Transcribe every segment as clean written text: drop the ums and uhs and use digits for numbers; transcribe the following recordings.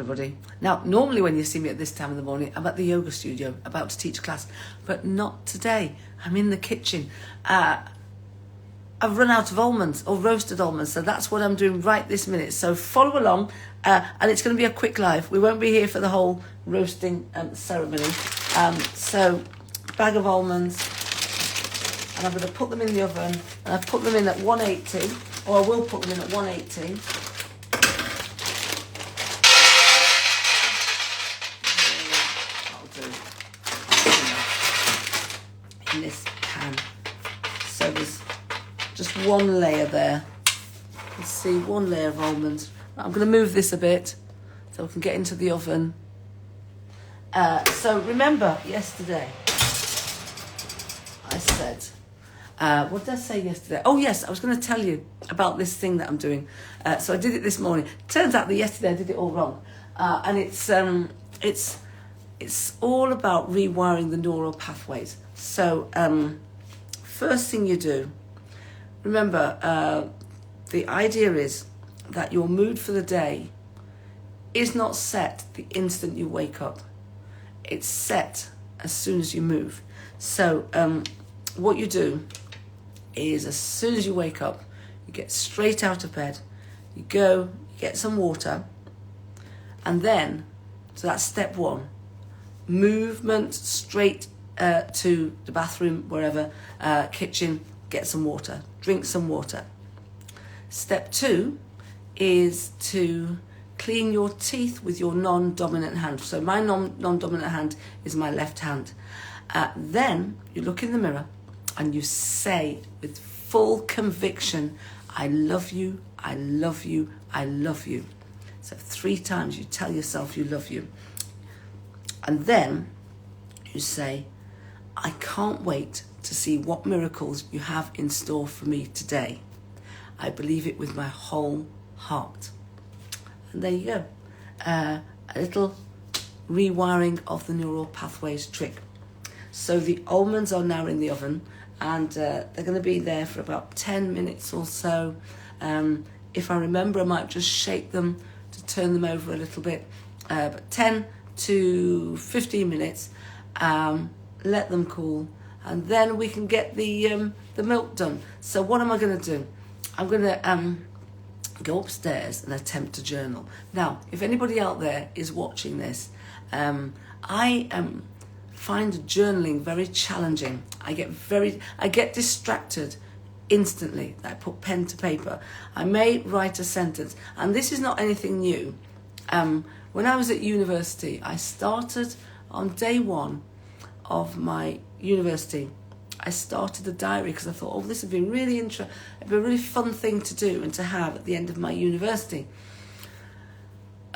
Everybody. Now, normally when you see me at this time in the morning, I'm at the yoga studio about to teach a class, but not today. I'm in the kitchen. I've run out of almonds, or roasted almonds, so that's what I'm doing right this minute. So follow along, and it's going to be a quick live. We won't be here for the whole roasting ceremony. So, bag of almonds, and I'm going to put them in the oven, and I've put them in at 180, or I will put them in at 180. In this pan. So there's just one layer there. You can see one layer of almonds. I'm going to move this a bit so we can get into the oven. So remember yesterday I said, what did I say yesterday? Oh yes, I was going to tell you about this thing that I'm doing. So I did it this morning. Turns out that yesterday I did it all wrong. And it's all about rewiring the neural pathways. So, first thing you do, remember, the idea is that your mood for the day is not set the instant you wake up. It's set as soon as you move. So, what you do is as soon as you wake up, you get straight out of bed, you go, you get some water, and then, so that's step one, movement straight to the bathroom, wherever, kitchen, get some water, drink some water. Step two is to clean your teeth with your non-dominant hand. So my non-dominant hand is my left hand. Then you look in the mirror and you say with full conviction, I love you, I love you, I love you. So 3 times you tell yourself you love you. And then you say, I can't wait to see what miracles you have in store for me today. I believe it with my whole heart. And there you go. A little rewiring of the neural pathways trick. So the almonds are now in the oven, and they're going to be there for about 10 minutes or so. If I remember, I might just shake them to turn them over a little bit. But 10 to 15 minutes. Let them cool, and then we can get the milk done. So what am I going to do? I'm going to go upstairs and attempt to journal. Now, if anybody out there is watching this, I find journaling very challenging. I get distracted instantly. I put pen to paper. I may write a sentence, and this is not anything new. When I was at university, I started on day one of my university. I started a diary because I thought, this would be it'd be a really fun thing to do and to have at the end of my university.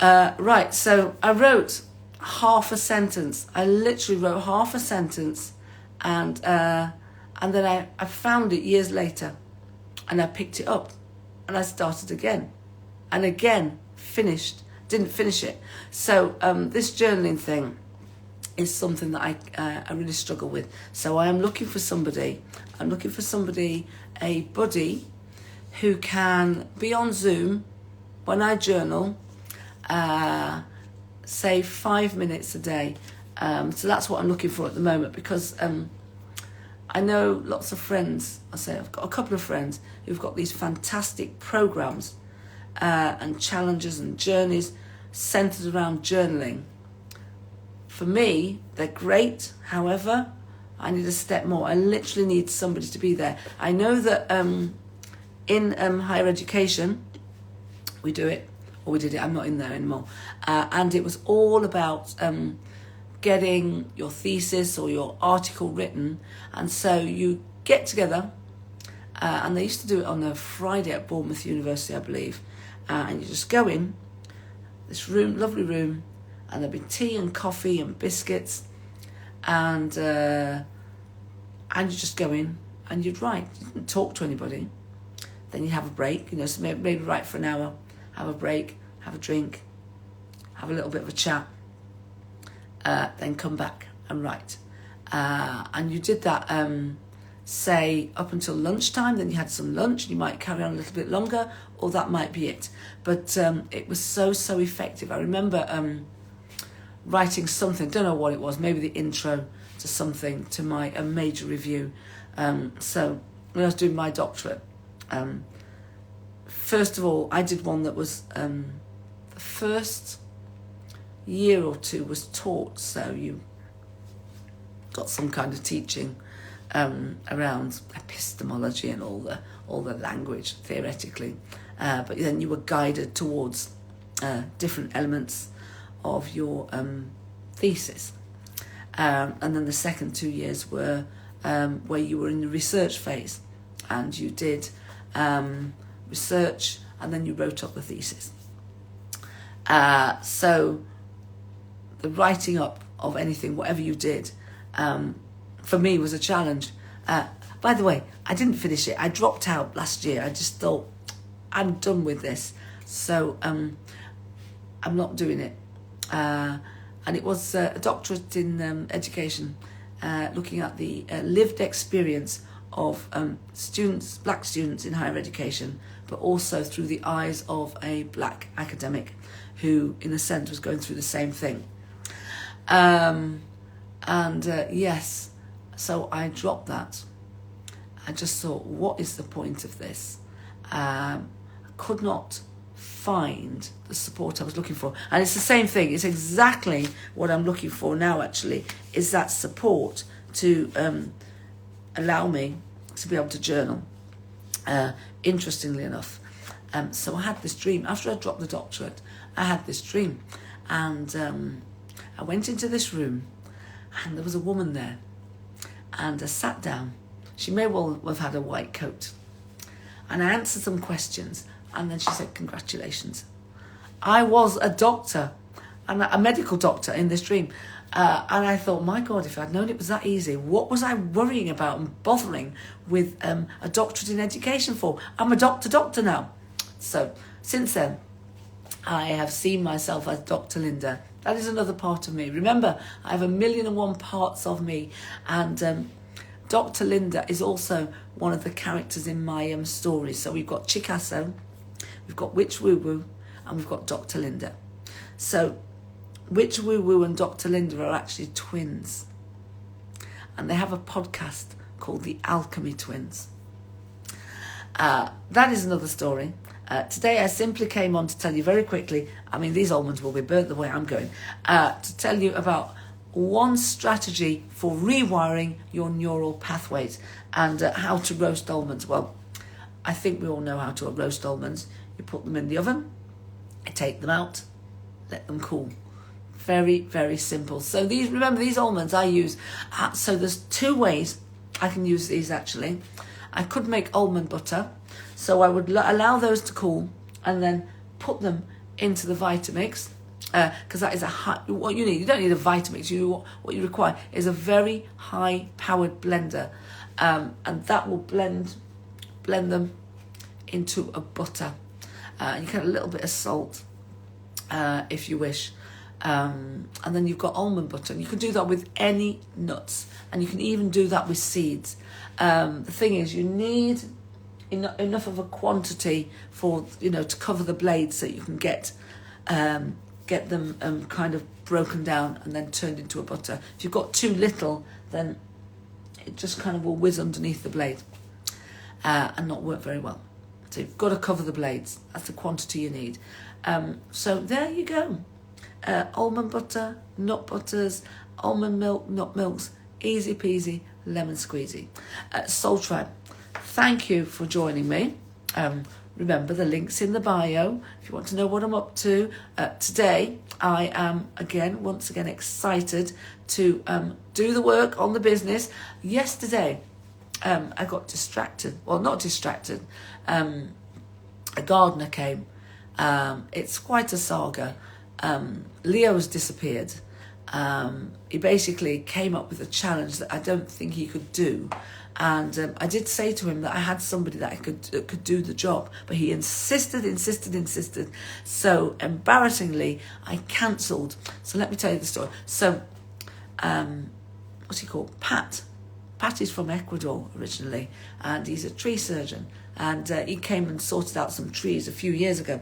Right, so I wrote half a sentence. I literally wrote half a sentence, and then I found it years later, and I picked it up, and I started again, and again didn't finish it. So this journaling thing is something that I really struggle with. So I am looking for somebody. A buddy who can be on Zoom when I journal, say 5 minutes a day. So that's what I'm looking for at the moment, because I know lots of friends. I've got a couple of friends who've got these fantastic programs and challenges and journeys centered around journaling. For me, they're great. However, I need a step more. I literally need somebody to be there. I know that in higher education, we do it, or we did it. I'm not in there anymore. And it was all about getting your thesis or your article written. And so you get together, and they used to do it on a Friday at Bournemouth University, I believe. And you just go in this room, lovely room, and there'd be tea and coffee and biscuits, and you just go in and you'd write. You didn't talk to anybody. Then you have a break, so maybe write for an hour, have a break, have a drink, have a little bit of a chat, then come back and write. And you did that say up until lunchtime, then you had some lunch and you might carry on a little bit longer, or that might be it. But it was so effective. I remember writing something, don't know what it was, maybe the intro to something, to my major review. So when I was doing my doctorate, first of all, I did one that was the first year or two was taught, so you got some kind of teaching around epistemology and all the language theoretically, but then you were guided towards different elements of your thesis, and then the second 2 years were where you were in the research phase, and you did research and then you wrote up the thesis. So the writing up of anything, whatever you did, for me was a challenge. By the way, I didn't finish it. I dropped out last year. I just thought, I'm done with this. So I'm not doing it. And it was a doctorate in education, looking at the lived experience of students, black students in higher education, but also through the eyes of a black academic who, in a sense, was going through the same thing. Yes, so I dropped that. I just thought, what is the point of this? I could not find the support I was looking for. And it's the same thing. It's exactly what I'm looking for now, actually, is that support to allow me to be able to journal. Interestingly enough. So I had this dream. After I dropped the doctorate, I had this dream. And I went into this room, and there was a woman there. And I sat down. She may well have had a white coat. And I answered some questions. And then she said, congratulations. I was a doctor, and a medical doctor in this dream. And I thought, my God, if I'd known it was that easy, what was I worrying about and bothering with a doctorate in education for? I'm a doctor now. So since then, I have seen myself as Dr. Lynda. That is another part of me. Remember, I have 1,000,001 parts of me. And Dr. Lynda is also one of the characters in my story. So we've got Chicasso, we've got Witch WooWoo, and we've got Dr. Lynda. So Witch WooWoo and Dr. Lynda are actually twins. And they have a podcast called the Alchemy Twins. That is another story. Today I simply came on to tell you very quickly, I mean, these almonds will be burnt the way I'm going, to tell you about one strategy for rewiring your neural pathways and how to roast almonds. Well, I think we all know how to roast almonds. You put them in the oven, you take them out, let them cool. Very, very simple. So remember these almonds I use. So there's two ways I can use these actually. I could make almond butter. So I would allow those to cool and then put them into the Vitamix, because that is what you need. You don't need a Vitamix. What you require is a very high-powered blender, and that will blend them into a butter. You can add a little bit of salt, if you wish, and then you've got almond butter. And you can do that with any nuts, and you can even do that with seeds. The thing is, you need enough of a quantity for to cover the blades so you can get them kind of broken down and then turned into a butter. If you've got too little, then it just kind of will whiz underneath the blade and not work very well. So you've got to cover the blades. That's the quantity you need. So there you go. Almond butter, nut butters, almond milk, nut milks, easy peasy, lemon squeezy. Soul Tribe, thank you for joining me. Remember, the link's in the bio if you want to know what I'm up to. Today, I am once again excited to do the work on the business. Yesterday, I got distracted. Well, not distracted. A gardener came. It's quite a saga. Leo's disappeared. He basically came up with a challenge that I don't think he could do. And I did say to him that I had somebody that could do the job, but he insisted. So embarrassingly, I cancelled. So let me tell you the story. So, what's he called? Pat Pat is from Ecuador originally, and he's a tree surgeon. And he came and sorted out some trees a few years ago.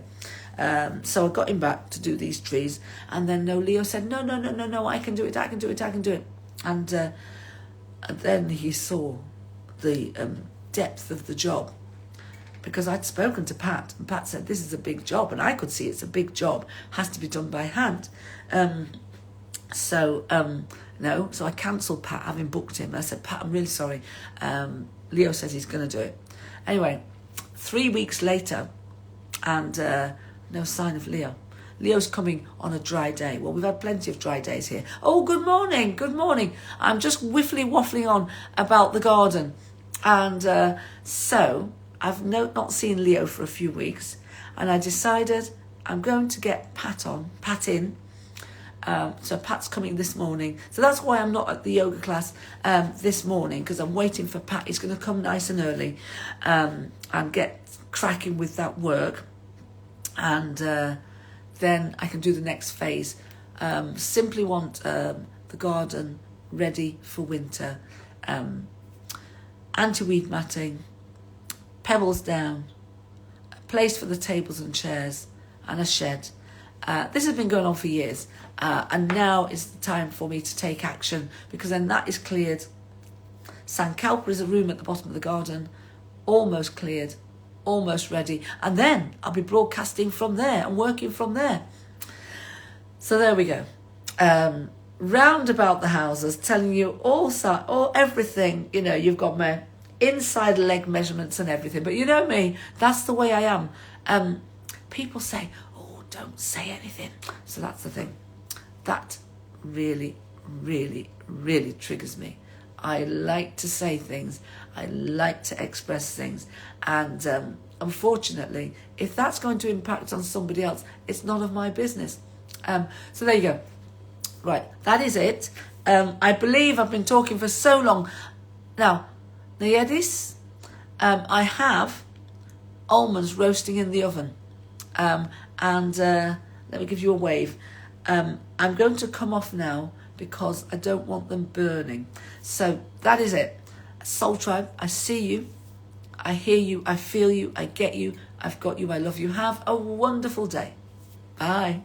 So I got him back to do these trees. And then Leo said, no, I can do it. And then he saw the depth of the job. Because I'd spoken to Pat, and Pat said, this is a big job. And I could see it's a big job, has to be done by hand. So I cancelled Pat, having booked him. I said, Pat, I'm really sorry. Leo says he's going to do it. Anyway, 3 weeks later, and no sign of Leo. Leo's coming on a dry day. Well, we've had plenty of dry days here. Oh, good morning. I'm just waffling on about the garden. And so I've not seen Leo for a few weeks, and I decided I'm going to get Pat in. So Pat's coming this morning. So that's why I'm not at the yoga class this morning, because I'm waiting for Pat. He's going to come nice and early and get cracking with that work. And then I can do the next phase. Simply want the garden ready for winter. Anti-weed matting, pebbles down, a place for the tables and chairs, and a shed. This has been going on for years, and now is the time for me to take action, because then that is cleared. San Calpa is a room at the bottom of the garden, almost cleared, almost ready, and then I'll be broadcasting from there and working from there. So there we go. Round about the houses, telling you all everything. You know, you've got my inside leg measurements and everything, but you know me, that's the way I am. People say, don't say anything. So that's the thing. That really, really, really triggers me. I like to say things. I like to express things. And unfortunately, if that's going to impact on somebody else, it's none of my business. So there you go. Right, that is it. I believe I've been talking for so long. Now, the Edis, I have almonds roasting in the oven. And let me give you a wave. I'm going to come off now because I don't want them burning. So that is it. Soul Tribe, I see you. I hear you. I feel you. I get you. I've got you. I love you. Have a wonderful day. Bye.